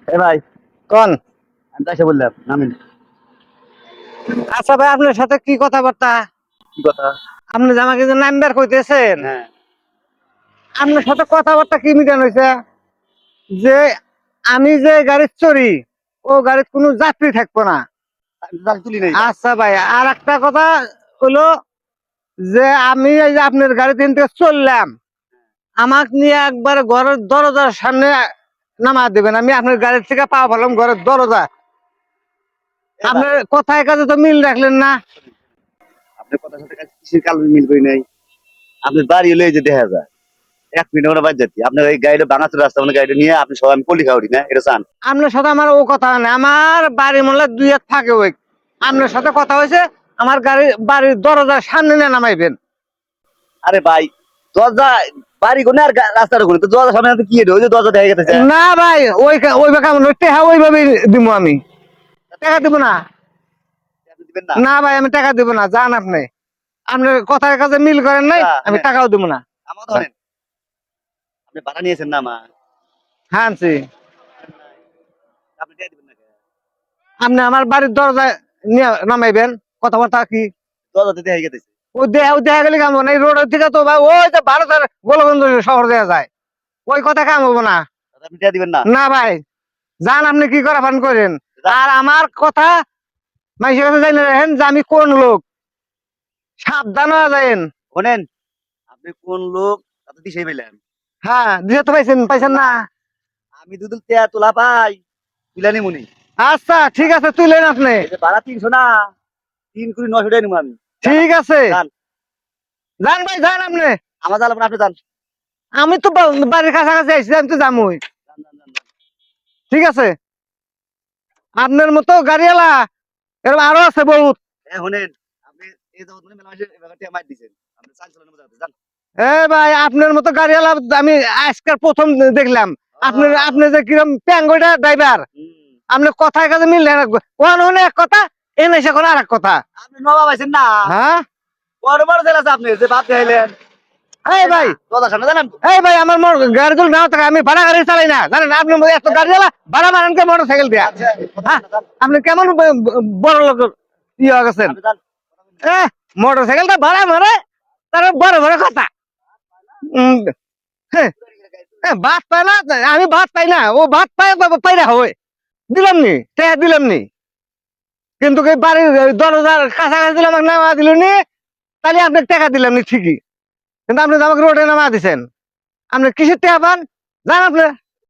এ ভাই, কোন? আমি তো এসে বললাম নামিন। আচ্ছা ভাই, আপনার সাথে কি কথাবার্তা? কি কথা? আপনি যে আমাকে যে নাম্বার কইতেছেন, হ্যাঁ, আপনার সাথে কথাবার্তা কি মিটান হয়েছে? যে আমি যে গাড়ি চড়ি, ও গাড়ির কোনো যাত্রী থাকবো না। আমি তো জাল তুলি নাই ভাই। আচ্ছা ভাই, আর একটা কথা হলো যে আমি এই যে আপনার গাড়ি থেকে চললাম, আমাকে নিয়ে একবার ঘরের দরজার সামনে নামা দেবেন। আমি আপনার গাড়ির থেকে পা ফেলাম ঘরের দরজা। এ ভাই, আপনার কথায় কাজে তো মিল রাখলেন না। আপনার কথার সাথে কিসের কাল মিল করি নাই। আপনার বাড়ি হলে এই যে দেখা যায় 1 মিনিট আমরা বাদ যাচ্ছি। আপনার এই গাড়িটা ভাঙাচোর রাস্তা, মানে গাড়িটা নিয়ে আপনি সবাই আমি পল্লি খাওয়ারি না, এটা চান? আপনার সাথে আমার ও কথা নেই, আমার বাড়ি মোল্লা দুই এক থাকে ওই। আপনার সাথে কথা হয়েছে, আমার বাড়ির দরজার সামনে নিয়ে নামাইবেন। আরে ভাই, দরজা বাড়ি কোনে আর রাস্তার কোনে, তো দরজা সামনে আপনি কি এটা? ওই যে দরজা দেখা গেছে। না ভাই, ওইভাবে কেমন টেহা ওইভাবে দিব আমি। টাকা দিব না। আপনি দিবেন না? না ভাই, আমি টাকা দিব না, যান আপনি। আপনার কথার কাজে মিল করেন নাই, আমি হ্যাঁ, টাকাও দিব না। আমার ধরেন আপনি ভাড়া নিয়েছেন না মা? হ্যাঁ আনছি। আপনি দিয়ে দিবেন না কে? আপনি আমার বাড়ির দরজায় নিয়ে নামাইবেন। কথাবার্তা কি? দরজাতে দেখা গেছে। ও দেখা গেলে কাম হবে না। এই রোডের থেকে তো ভাই ওই যে ভারতের গোলগঞ্জ শহর দেওয়া যায়, ওই কথা কাম হবো না। আপনি দিয়ে দিবেন না? না ভাই, যান আপনি কি করা পান করেন। আর আমার কথা মানুষের কাছে জানিয়ে রাখেন যে আমি কোন লোক, সাবধান হয়ে যায়েন। শোনেন, আপনি কোন লোক তা তো দিশেই পেলেন। হ্যাঁ, দিয়ে তো পাইছেন পাইছেন না? আমি দুদুল তেয়া তোলা পাই, তুলানি মুনি। আচ্ছা ঠিক আছে, তুলেন আপনি। এই যে ভাড়া 300 না, 3 কোটি 900 টাকা নিবো আমি। যান ঠিক আপনি, আছে, যান। যান ভাই যান আপনি। আমার জ্বালাবো না, আপনি যান। আমি তো বাড়ির কাছাকাছি আইসি, আমি তো যামই। যান, যান, যান, যান। ঠিক আছে, আপনার মতো গাড়িওয়ালা এরকম আরো আছে বহুত। শোনেন, আপনি এই জগৎ মানে মেলা মাসে এই ব্যাপারটি আমায় দিছেন। আপনি চাল চালানো বোঝাতে যান। এ ভাই, আপনার মতো গাড়িওয়ালা আমি আজকাল প্রথম দেখলাম। আপনার আহ, আপনি যে কিরম প্যাঙ্গোটা ড্রাইভার, হুম। আপনি কথায় কাজে মিললে রাখবো। কোন হনে এক কথা, এনে সে কোন আর এক কথা। আপনি নবাব আইছেন না? হ্যাঁ, বড় বড় জেলা আছে আপনি যে ভাত খাইলেন। এই ভাই, কথা সামনে জানেন? এই ভাই, আমার গাড়ি তুল নাও থাকে, আমি ভাড়া গাড়ি চালাই না জানেন। আপনি এত গাড়িওয়ালা ভাড়া মারেন কে মোটর সাইকেল দিয়া? আচ্ছা, কথা হ্যাঁ, সামনে যান। আপনি কেমন বড় লোক ইয়ে হয়ে গেছেন? আপনি যান। মোটর সাইকেলটা ভাড়া মারে, তার বড় বড় কথা। উম, হ্যাঁ, ভাত পায় না, আমি ভাত পাই না, ও ভাত পায় পাইরা হয়। দিলাম নি টাকা দিলাম নি, কিন্তু এই বাড়ির দরজার কাছাকাছি দিলাম, আমাকে নামা দিল নি। তাহলে আপনাকে টাকা দিলাম নি ঠিকই, কিন্তু আপনি তো আমাকে রোডে নামা দিছেন। আপনি কিসের টাকা পান, জান আপনি?